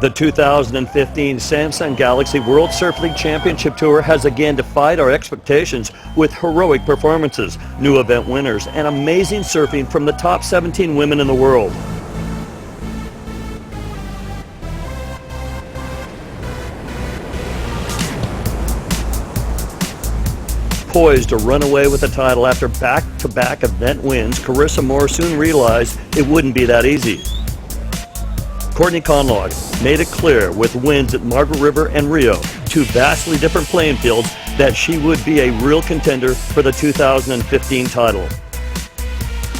The 2015 Samsung Galaxy World Surf League Championship Tour has again defied our expectations with heroic performances, new event winners, and amazing surfing from the top 17 women in the world. Poised to run away with the title after back-to-back event wins, Carissa Moore soon realized it wouldn't be that easy. Courtney Conlogue made it clear with wins at Margaret River and Rio, two vastly different playing fields, that she would be a real contender for the 2015 title.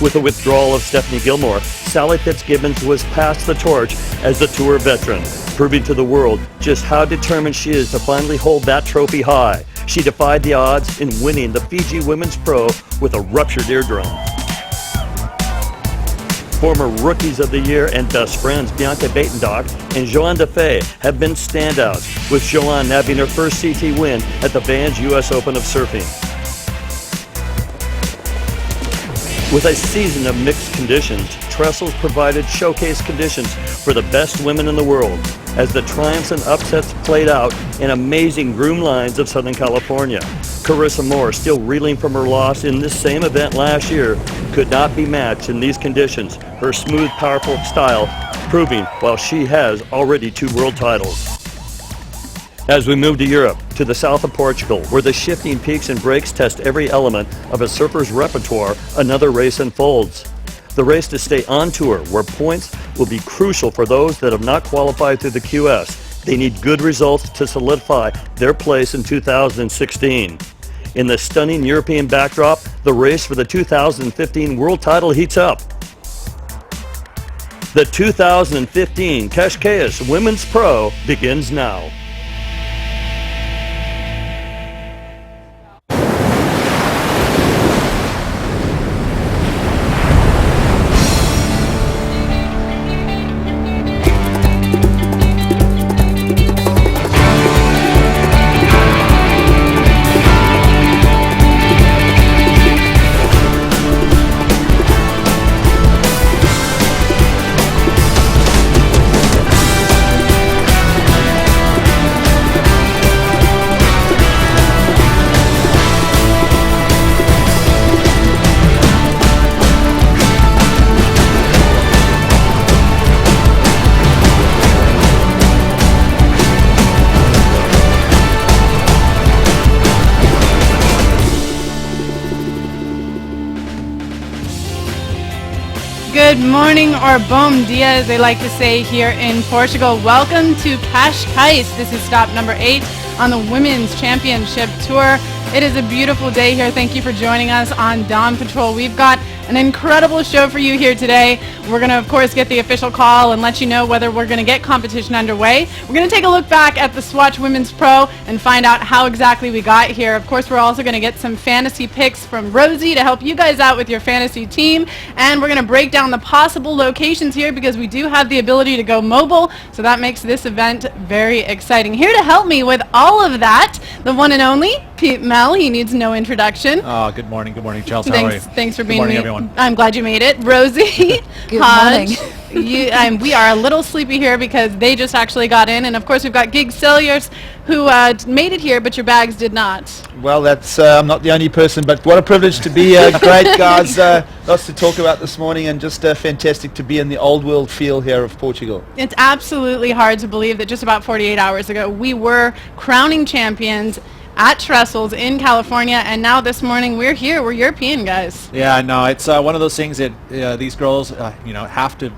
With the withdrawal of Stephanie Gilmore, Sally Fitzgibbons was passed the torch as the tour veteran, proving to the world just how determined she is to finally hold that trophy high. She defied the odds in winning the Fiji Women's Pro with a ruptured eardrum. Former Rookies of the Year and best friends Bianca Batendock and Joanne Defay have been standouts, with Joanne nabbing her first CT win at the Vans U.S. Open of Surfing. With a season of mixed conditions, Trestles provided showcase conditions for the best women in the world, as the triumphs and upsets played out in amazing groom lines of Southern California. Carissa Moore, still reeling from her loss in this same event last year, could not be matched in these conditions. Her smooth, powerful style proving while she has already 2 world titles. As we move to Europe, to the south of Portugal, where the shifting peaks and breaks test every element of a surfer's repertoire, another race unfolds. The race to stay on tour, where points will be crucial for those that have not qualified through the QS. They need good results to solidify their place in 2016. In the stunning European backdrop, the race for the 2015 world title heats up. The 2015 Cascais Women's Pro begins now. Good morning, or bom dia, as they like to say here in Portugal. Welcome to Cascais. This is stop number 8 on the Women's Championship Tour. It is a beautiful day here. Thank you for joining us on Dawn Patrol. We've got an incredible show for you here today. We're going to, of course, get the official call and let you know whether we're going to get competition underway. We're going to take a look back at the Swatch Women's Pro and find out how exactly we got here. Of course, we're also going to get some fantasy picks from Rosie to help you guys out with your fantasy team. And we're going to break down the possible locations here because we do have the ability to go mobile. So that makes this event very exciting. Here to help me with all of that, the one and only Pete Mel. He needs no introduction. Oh, good morning, Chelsea. How are you? Thanks for being here. Good morning, everyone. I'm glad you made it. Rosie, good Hodge, morning. We are a little sleepy here because they just actually got in. And, of course, we've got Gig Selliers, who made it here, but your bags did not. Well, that's I'm not the only person, but what a privilege to be here. Great, guys. Lots to talk about this morning, and just fantastic to be in the old world feel here of Portugal. It's absolutely hard to believe that just about 48 hours ago we were crowning champions at Trestles in California, and now this morning we're here. We're European guys. Yeah, no, it's one of those things that these girls, have to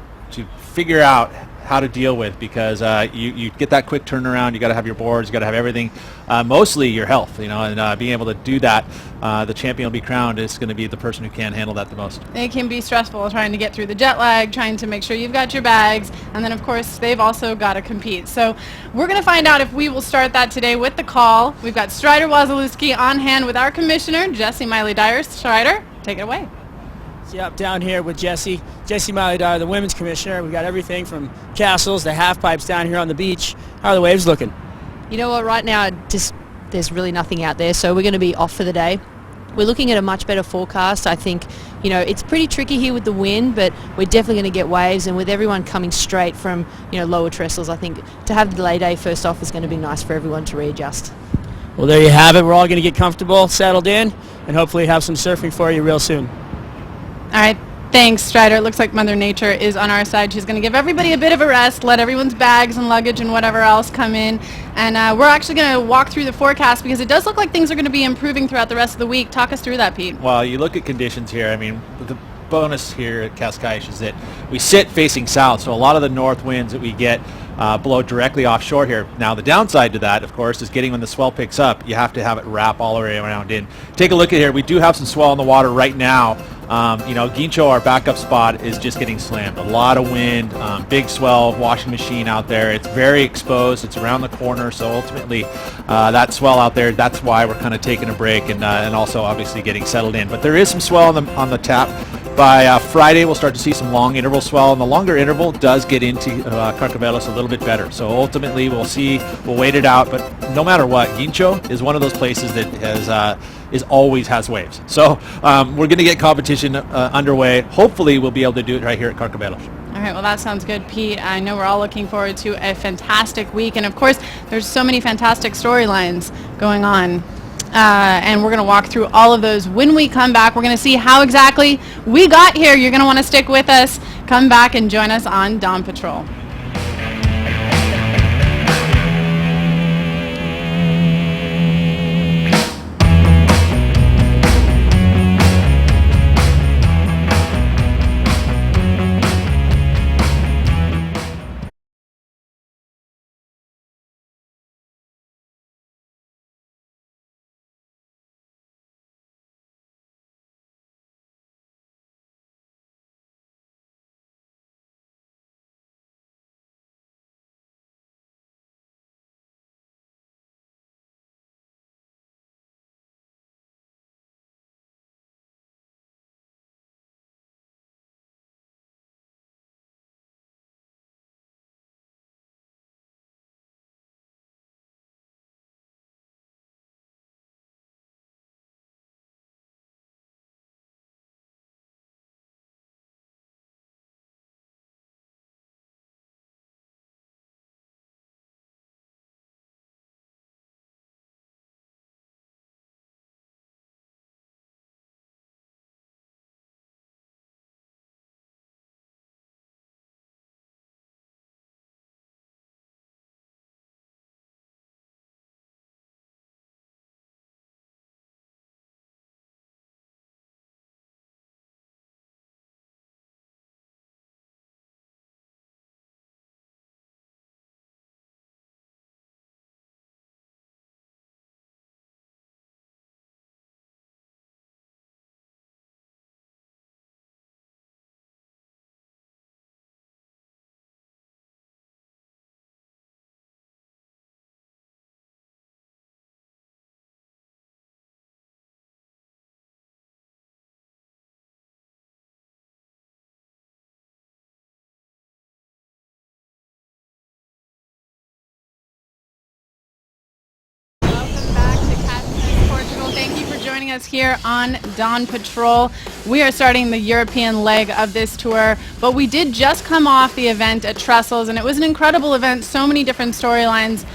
figure out how to deal with, because you get that quick turnaround. You got to have your boards. You got to have everything. Mostly your health, and being able to do that. The champion will be crowned is going to be the person who can handle that the most. It can be stressful trying to get through the jet lag, trying to make sure you've got your bags, and then of course they've also got to compete. So we're going to find out if we will start that today with the call. We've got Strider Wazalewski on hand with our commissioner, Jessie Miley-Dyer. Strider, take it away. Yep, down here with Jessie Miley-Dyer, the women's commissioner. We've got everything from castles to half pipes down here on the beach. How are the waves looking? You know what, right now there's really nothing out there, so we're going to be off for the day. we're looking at a much better forecast. I think, you know, it's pretty tricky here with the wind, but we're definitely going to get waves, and with everyone coming straight from, you know, lower Trestles, I think to have the delay day first off is going to be nice for everyone to readjust. Well, there you have it. We're all going to get comfortable, settled in, and hopefully have some surfing for you real soon. All right. Thanks, Strider. It looks like Mother Nature is on our side. She's going to give everybody a bit of a rest, let everyone's bags and luggage and whatever else come in. And we're actually going to walk through the forecast because it does look like things are going to be improving throughout the rest of the week. Talk us through that, Pete. Well, you look at conditions here. I mean, the bonus here at Cascais is that we sit facing south, so a lot of the north winds that we get blow directly offshore here. Now, the downside to that, of course, is getting when the swell picks up, you have to have it wrap all the way around in. Take a look at here. We do have some swell in the water right now. You know, Guincho, our backup spot, is just getting slammed. A lot of wind, big swell, washing machine out there. It's very exposed. It's around the corner, so ultimately that swell out there, that's why we're kind of taking a break and also obviously getting settled in. But there is some swell on the tap. By Friday, we'll start to see some long interval swell, and the longer interval does get into Carcavelos a little bit better. So ultimately, we'll wait it out. But no matter what, Guincho is one of those places that always has waves. So we're going to get competition underway. Hopefully, we'll be able to do it right here at Carcavelos. All right, well, that sounds good, Pete. I know we're all looking forward to a fantastic week. And, of course, there's so many fantastic storylines going on. And we're going to walk through all of those when we come back. We're going to see how exactly we got here. You're going to want to stick with us. Come back and join us on Dawn Patrol. Thank you for joining us here on Dawn Patrol. We are starting the European leg of this tour, but we did just come off the event at Trestles, and it was an incredible event. So many different storylines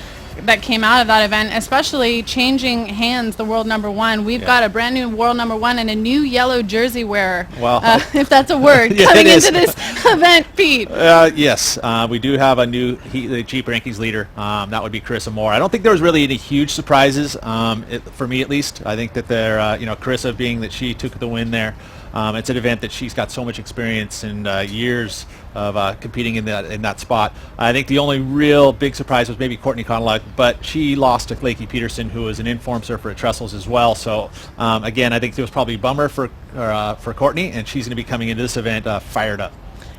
that came out of that event, especially changing hands, the world number one. We've got a brand new world number one and a new yellow jersey wearer, well, if that's a word, yeah, coming into this event, Pete. Yes, we do have a new the Jeep rankings leader. That would be Carissa Moore. I don't think there was really any huge surprises, for me at least. I think that Carissa, being that she took the win there, it's an event that she's got so much experience and years of competing in that spot. I think the only real big surprise was maybe Courtney Conalog, but she lost to Lakey Peterson, who was an informed surfer at Trestles as well. So again, I think it was probably a bummer for Courtney, and she's going to be coming into this event fired up.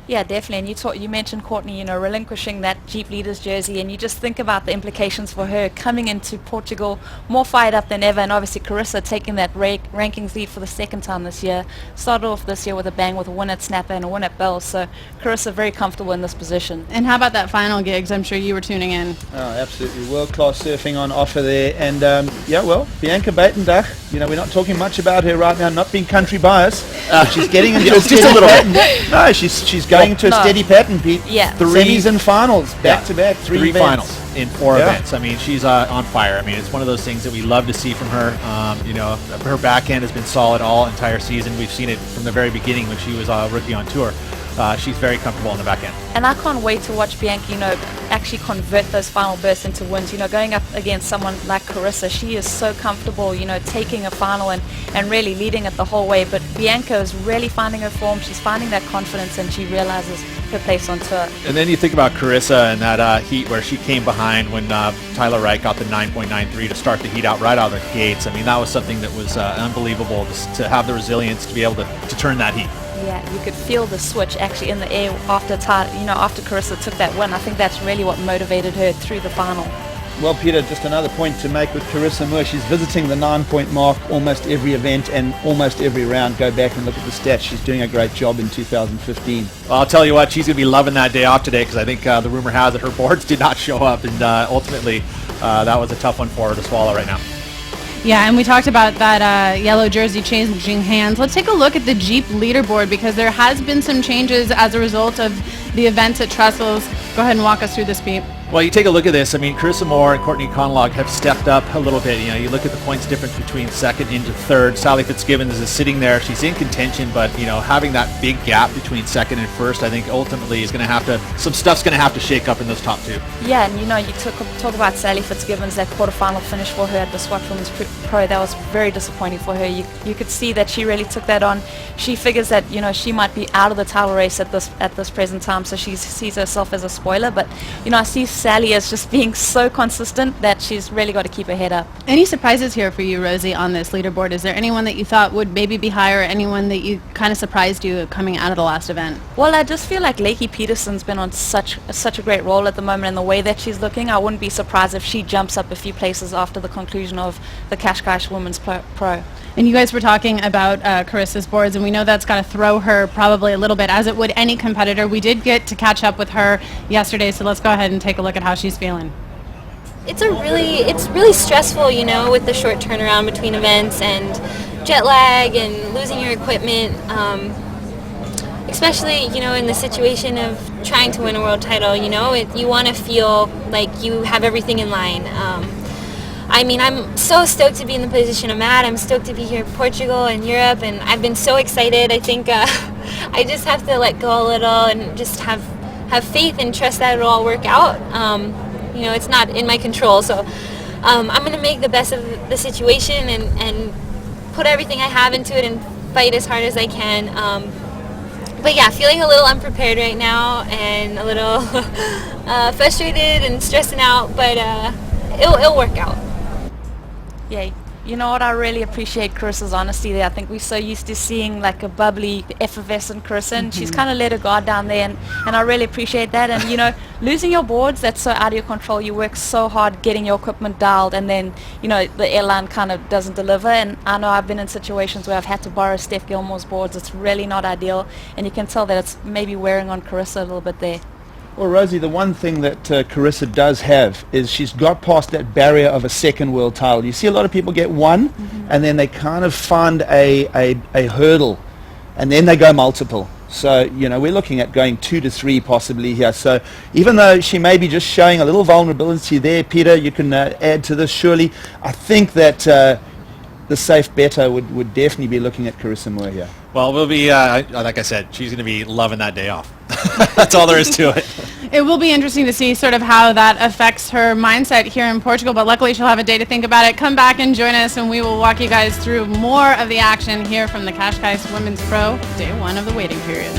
Yeah, definitely. And you mentioned Courtney, relinquishing that Jeep Leaders jersey, and you just think about the implications for her coming into Portugal more fired up than ever, and obviously Carissa taking that rankings lead for the second time this year. Started off this year with a bang with a win at Snapper and a win at Bell, so Carissa very comfortable in this position. And how about that final gigs? I'm sure you were tuning in. Oh, absolutely. World-class surfing on offer there. And, Bianca Buitendach, we're not talking much about her right now, not being country biased. She's getting into just a little bit. No, she's going into a steady pattern, Pete. Yeah. Semis and finals, back-to-back, three events. Finals in 4 events. I mean, she's on fire. I mean, it's one of those things that we love to see from her. Her backhand has been solid all entire season. We've seen it from the very beginning when she was a rookie on tour. She's very comfortable in the backhand. And I can't wait to watch Bianca, actually convert those final bursts into wins. Going up against someone like Carissa, she is so comfortable, taking a final and really leading it the whole way. But Bianca is really finding her form. She's finding that confidence, and she realizes her place on tour. And then you think about Carissa and that heat where she came behind when Tyler Wright got the 9.93 to start the heat out right out of the gates. I mean, that was something that was unbelievable to have the resilience to be able to turn that heat. Yeah, you could feel the switch actually in the air after Carissa took that win. I think that's really what motivated her through the final. Well, Peter, just another point to make with Carissa Moore. She's visiting the 9-point mark almost every event and almost every round. Go back and look at the stats. She's doing a great job in 2015. Well, I'll tell you what, she's going to be loving that day off today because I think the rumor has it her boards did not show up, and ultimately that was a tough one for her to swallow right now. Yeah, and we talked about that yellow jersey changing hands. Let's take a look at the Jeep leaderboard because there has been some changes as a result of the events at Trestles. Go ahead and walk us through this, Pete. Well, you take a look at this. I mean, Carissa Moore and Courtney Conlog have stepped up a little bit. You look at the points difference between second into third. Sally Fitzgibbons is sitting there. She's in contention, but, having that big gap between second and first, I think ultimately is going to have to, some stuff's going to have to shake up in those top two. Yeah, and you talk about Sally Fitzgibbons, that quarterfinal finish for her at the SWAT Women's Pro. That was very disappointing for her. You could see that she really took that on. She figures that, she might be out of the title race at this present time, so she sees herself as a spoiler. But, I see Sally as just being so consistent that she's really got to keep her head up. Any surprises here for you, Rosie, on this leaderboard? Is there anyone that you thought would maybe be higher, anyone that you kind of surprised you coming out of the last event? Well, I just feel like Lakey Peterson's been on such a great roll at the moment, and the way that she's looking, I wouldn't be surprised if she jumps up a few places after the conclusion of the Cascais Women's Pro. And you guys were talking about Carissa's boards, and we know that's got to throw her probably a little bit, as it would any competitor. We did get to catch up with her yesterday, so let's go ahead and take a look at how she's feeling. It's really stressful, with the short turnaround between events and jet lag and losing your equipment, especially, in the situation of trying to win a world title, you want to feel like you have everything in line. I'm so stoked to be in the position I'm at. I'm stoked to be here in Portugal and Europe, and I've been so excited. I think I just have to let go a little and just have faith and trust that it'll all work out. It's not in my control, so I'm going to make the best of the situation and put everything I have into it and fight as hard as I can. But yeah, feeling a little unprepared right now and a little frustrated and stressing out, but it'll work out. Yeah, you know what, I really appreciate Carissa's honesty there. I think we're so used to seeing like a bubbly, effervescent Carissa, and she's kind of let her guard down there, and I really appreciate that. And losing your boards, that's so out of your control. You work so hard getting your equipment dialed, and then the airline kind of doesn't deliver. And I know I've been in situations where I've had to borrow Steph Gilmore's boards. It's really not ideal, and you can tell that it's maybe wearing on Carissa a little bit there. Well, Rosie, the one thing that Carissa does have is she's got past that barrier of a second world title. You see a lot of people get one, and then they kind of find a hurdle, and then they go multiple. So, we're looking at going 2 to 3 possibly here. So even though she may be just showing a little vulnerability there, Peter, you can add to this surely. I think that the safe better would definitely be looking at Carissa Moore here. Well, we'll be, like I said, she's going to be loving that day off. That's all there is to it. It will be interesting to see sort of how that affects her mindset here in Portugal, but luckily she'll have a day to think about it. Come back and join us, and we will walk you guys through more of the action here from the Cascais Women's Pro, day 1 of the waiting period.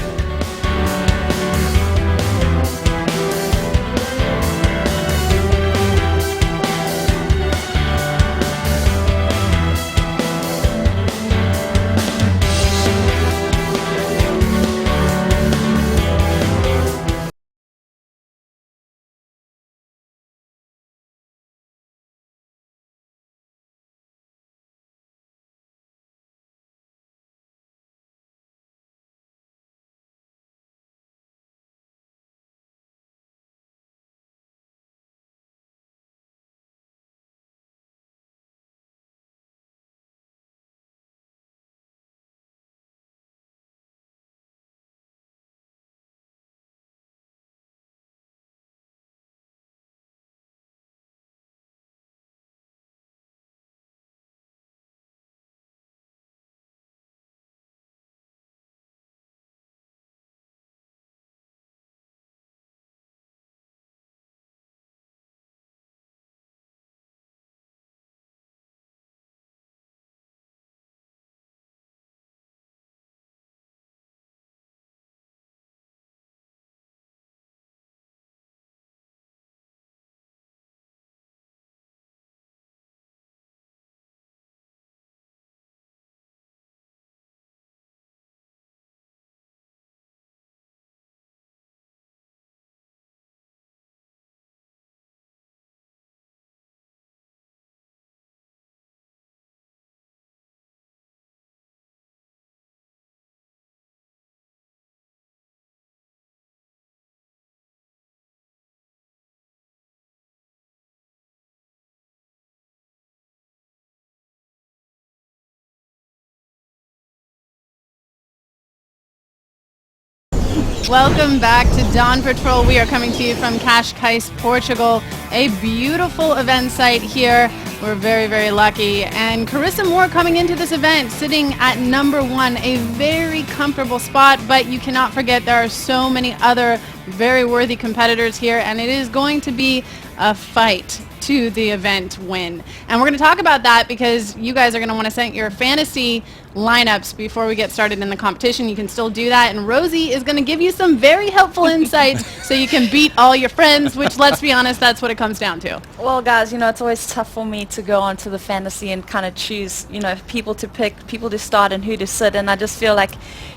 Welcome back to Dawn Patrol. We are coming to you from Cascais, Portugal, a beautiful event site here. We're very, very lucky. And Carissa Moore coming into this event, sitting at number 1, a very comfortable spot, but you cannot forget there are so many other very worthy competitors here, and it is going to be a fight to the event win. And we're going to talk about that because you guys are going to want to set your fantasy lineups before we get started in the competition. You can still do that, and Rosie is going to give you some very helpful insights so you can beat all your friends, which, let's be honest, that's what it comes down to. Well, guys, it's always tough for me to go onto the fantasy and kind of choose, people to pick, people to start and who to sit. And I just feel like,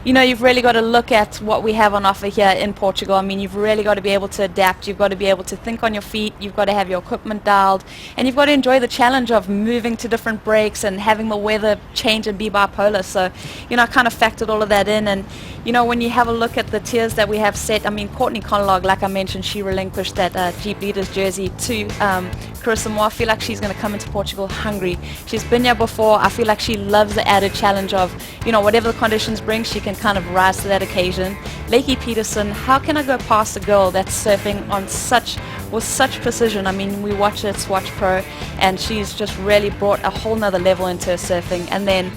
you've really got to look at what we have on offer here in Portugal. I mean, you've really got to be able to adapt. You've got to be able to think on your feet. You've got to have your equipment dialed. And you've got to enjoy the challenge of moving to different breaks and having the weather change and be bipolar. So, I kind of factored all of that in. And, when you have a look at the tiers that we have set, I mean, Courtney Conlog, like I mentioned, she relinquished that Jeep Leaders jersey to Carissa Moore. I feel like she's going to come into Portugal hungry. She's been here before. I feel like she loves the added challenge of, whatever the conditions bring, she can kind of rise to that occasion. Lakey Peterson, how can I go past a girl that's surfing with such precision? I mean, we watch it, Swatch Pro, and she's just really brought a whole nother level into her surfing. And then,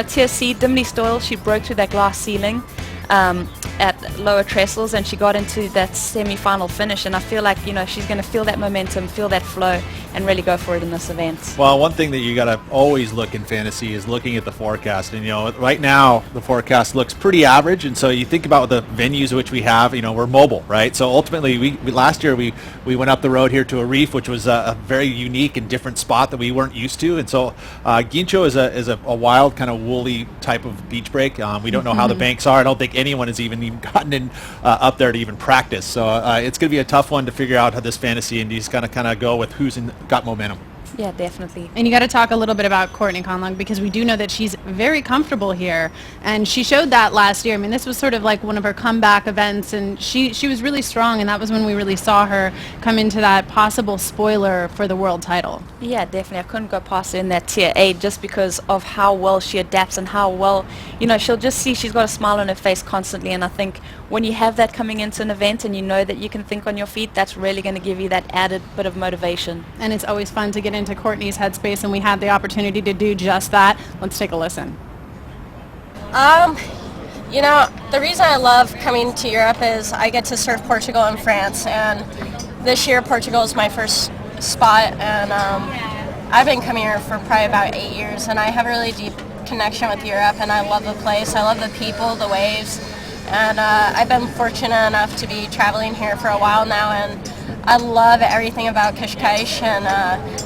Tier C, Dimity Stoyle, she broke through that glass ceiling at lower Trestles, and she got into that semi-final finish, and I feel like she's going to feel that momentum, feel that flow, and really go for it in this event. Well, one thing that you got to always look in fantasy is looking at the forecast, and right now the forecast looks pretty average, and so you think about the venues which we have. We're mobile, right? So ultimately, we last year we went up the road here to a reef, which was a very unique and different spot that we weren't used to, and so Guincho is a wild kind of woolly type of beach break. We don't know how the banks are. I don't think anyone has even gotten in up there to even practice. So it's going to be a tough one to figure out how this fantasy, and you just got to kind of go with who's got momentum. Yeah, definitely. And you got to talk a little bit about Courtney Conlon, because we do know that she's very comfortable here, and she showed that last year. I mean, this was sort of like one of her comeback events, and she was really strong, and that was when we really saw her come into that possible spoiler for the world title. Yeah, definitely. I couldn't go past her in that Tier A just because of how well she adapts and how well, she'll just see she's got a smile on her face constantly, and I think when you have that coming into an event and you know that you can think on your feet, that's really going to give you that added bit of motivation. And it's always fun to get into Courtney's headspace, and we had the opportunity to do just that. Let's take a listen. The reason I love coming to Europe is I get to surf Portugal and France, and this year Portugal is my first spot, and I've been coming here for probably about 8 years, and I have a really deep connection with Europe, and I love the place. I love the people, the waves, and I've been fortunate enough to be traveling here for a while now, and I love everything about Cascais and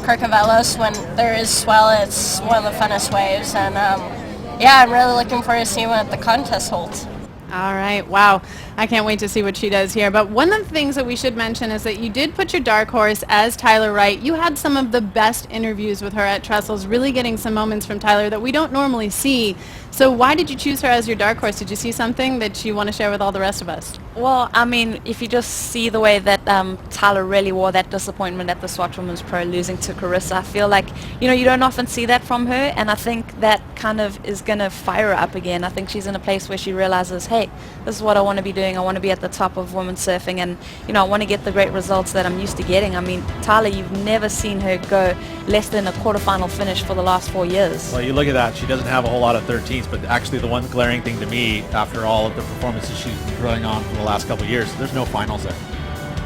Carcavelos. When there is swell, it's one of the funnest waves, and I'm really looking forward to seeing what the contest holds. All right, wow. I can't wait to see what she does here. But one of the things that we should mention is that you did put your dark horse as Tyler Wright. You had some of the best interviews with her at Trestles, really getting some moments from Tyler that we don't normally see. So why did you choose her as your dark horse? Did you see something that you want to share with all the rest of us? Well, I mean, if you just see the way that Tyler really wore that disappointment at the Swatch Women's Pro, losing to Carissa, I feel like, you don't often see that from her, and I think that kind of is going to fire her up again. I think she's in a place where she realizes, hey, this is what I want to be doing. I want to be at the top of women's surfing, and, I want to get the great results that I'm used to getting. I mean, Tyler, you've never seen her go less than a quarterfinal finish for the last 4 years. Well, you look at that, she doesn't have a whole lot of 13s, but actually the one glaring thing to me, after all of the performances she's been going on for the last couple of years, there's no finals there.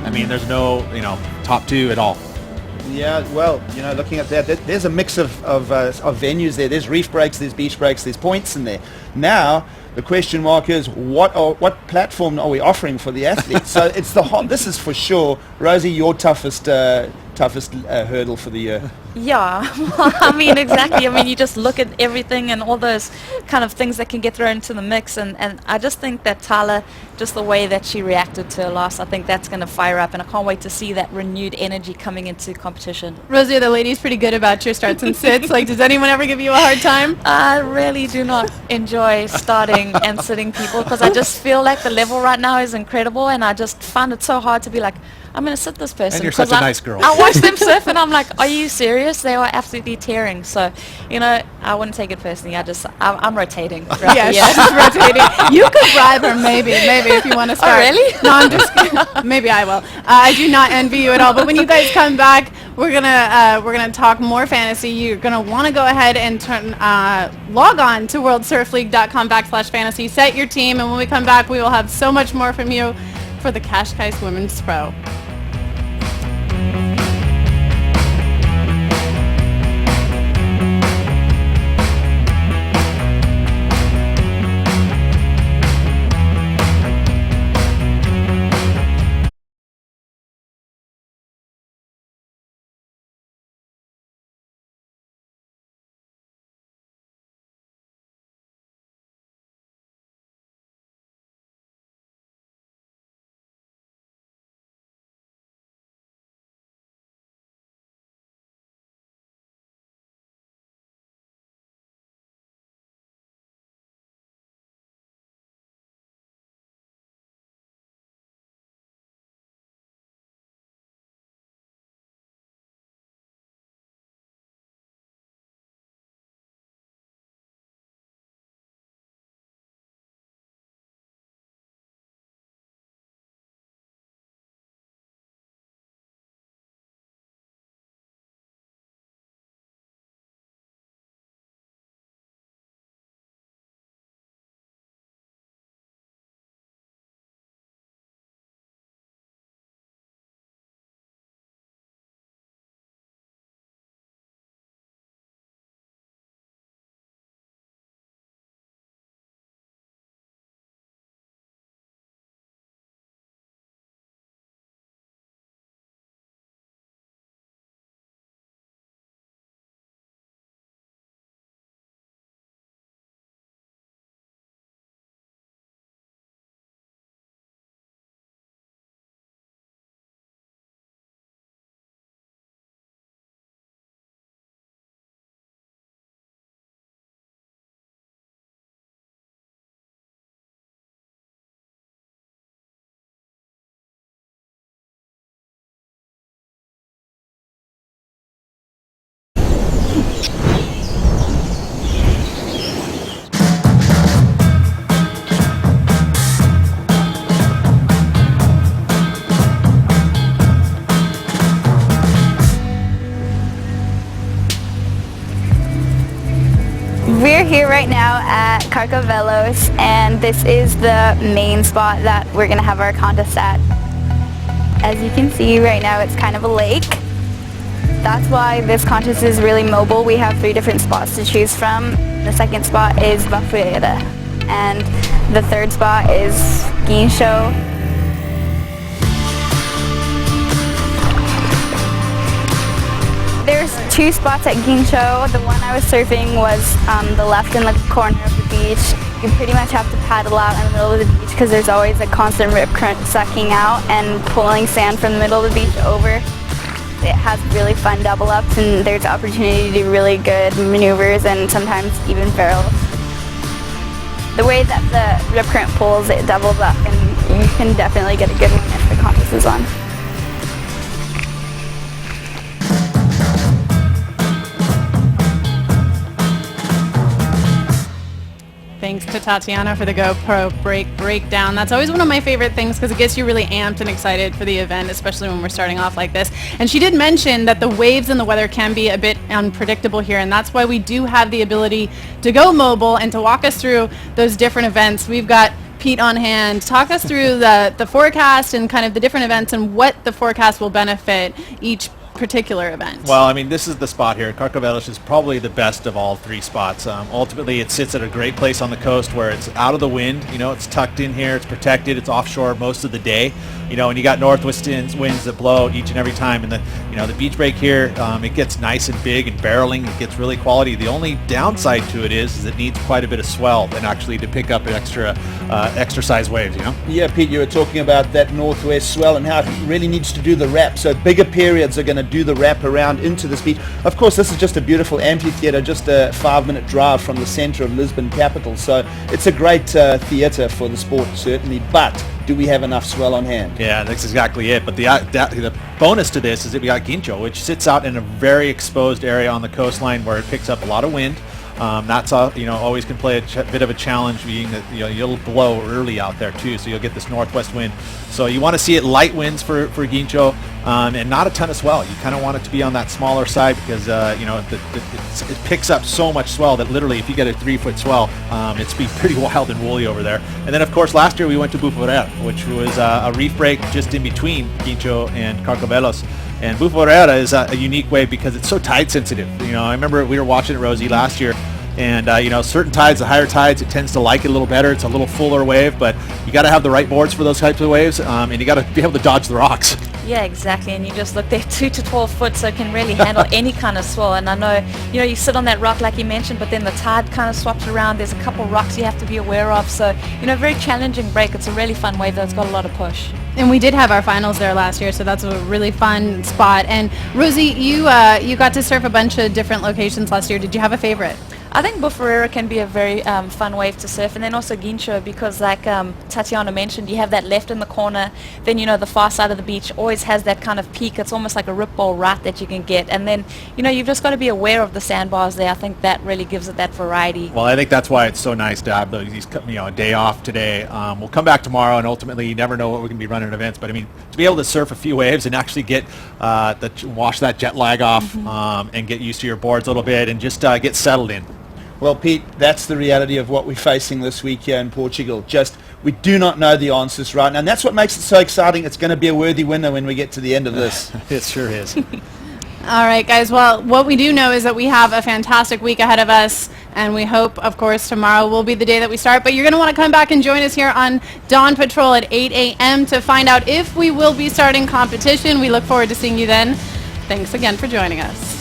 I mean, there's no, top 2 at all. Yeah, well, looking at that, there's a mix of venues there. There's reef breaks, there's beach breaks, there's points in there. Now, the question mark is, what platform are we offering for the athletes? So it's this is for sure, Rosie, your toughest hurdle for the year. Yeah, well, I mean, exactly. I mean, you just look at everything and all those kind of things that can get thrown into the mix, and I just think that Tyler, just the way that she reacted to her loss, I think that's going to fire up, and I can't wait to see that renewed energy coming into competition. Rosie, are the ladies pretty good about your starts and sits? Like, does anyone ever give you a hard time? I really do not enjoy starting and sitting people, because I just feel like the level right now is incredible, and I just find it so hard to be like, I'm going to sit this person. And you're such a nice girl. I watch them surf, and I'm like, are you serious? serious. They were absolutely tearing. So, you know, I wouldn't take it personally. I'm rotating. throughout Yeah, the she's year. rotating. You could bribe her, maybe if you want to start. really? No, I'm just kidding. Maybe I will. I do not envy you at all. But when you guys come back, we're gonna talk more fantasy. You're gonna want to go ahead and log on to worldsurfleague.com/fantasy. Set your team, and when we come back, we will have so much more from you for the Cascais Women's Pro. We're here right now at Carcavelos, and this is the main spot that we're going to have our contest at. As you can see right now, it's kind of a lake. That's why this contest is really mobile. We have 3 different spots to choose from. The second spot is Vafuera, and the third spot is Guincho. There's 2 spots at Guincho. The one I was surfing was the left in the corner of the beach. You pretty much have to paddle out in the middle of the beach because there's always a constant rip current sucking out and pulling sand from the middle of the beach over. It has really fun double ups, and there's opportunity to do really good maneuvers and sometimes even barrels. The way that the rip current pulls, it doubles up, and you can definitely get a good one if the contest is on. Thanks to Tatiana for the GoPro breakdown. That's always one of my favorite things because it gets you really amped and excited for the event, especially when we're starting off like this. And she did mention that the waves and the weather can be a bit unpredictable here, and that's why we do have the ability to go mobile and to walk us through those different events. We've got Pete on hand. Talk us through the forecast and kind of the different events and what the forecast will benefit each particular event. Well, I mean, this is the spot here. Carcavelos is probably the best of all 3 spots. Ultimately, it sits at a great place on the coast where it's out of the wind. You know, it's tucked in here. It's protected. It's offshore most of the day. You know, and you got northwest winds that blow each and every time. And the beach break here, it gets nice and big and barreling. It gets really quality. The only downside to it is it needs quite a bit of swell and actually to pick up extra size waves. You know. Yeah, Pete, you were talking about that northwest swell and how it really needs to do the wrap. So bigger periods are going to do the wrap around into this beach. Of course, this is just a beautiful amphitheatre, just a 5-minute drive from the centre of Lisbon capital. So it's a great theatre for the sport, certainly. But do we have enough swell on hand? Yeah, that's exactly it. But the bonus to this is that we got Guincho, which sits out in a very exposed area on the coastline where it picks up a lot of wind. That's always can play a bit of a challenge, being that you'll blow early out there too, so you'll get this northwest wind. So you want to see it light winds for Guincho, and not a ton of swell. You kind of want it to be on that smaller side because it picks up so much swell that literally if you get a 3-foot swell, it's be pretty wild and woolly over there. And then of course last year we went to Buforera, which was a reef break just in between Guincho and Carcavelos. And Buforera is a unique wave because it's so tide sensitive. I remember we were watching it, Rosie, last year, and certain tides, the higher tides, it tends to like it a little better. It's a little fuller wave, but you got to have the right boards for those types of waves, and you got to be able to dodge the rocks. Yeah, exactly. And you just look there, 2 to 12 foot, so it can really handle any kind of swell. And I know, you sit on that rock like you mentioned, but then the tide kind of swaps around. There's a couple rocks you have to be aware of. So, very challenging break. It's a really fun wave that's got a lot of push. And we did have our finals there last year, so that's a really fun spot. And Rosie, you got to surf a bunch of different locations last year. Did you have a favorite? I think Buforera can be a very fun wave to surf, and then also Guincho, because like Tatiana mentioned, you have that left in the corner, then the far side of the beach always has that kind of peak. It's almost like a rip ball right that you can get, and then you've just got to be aware of the sandbars there. I think that really gives it that variety. Well, I think that's why it's so nice to have these a day off today. We'll come back tomorrow, and ultimately you never know what we're going to be running events, but I mean, to be able to surf a few waves and actually get wash that jet lag off, and get used to your boards a little bit and just get settled in. Well, Pete, that's the reality of what we're facing this week here in Portugal. We do not know the answers right now, and that's what makes it so exciting. It's going to be a worthy winner when we get to the end of this. It sure is. All right, guys. Well, what we do know is that we have a fantastic week ahead of us, and we hope, of course, tomorrow will be the day that we start. But you're going to want to come back and join us here on Dawn Patrol at 8 a.m. to find out if we will be starting competition. We look forward to seeing you then. Thanks again for joining us.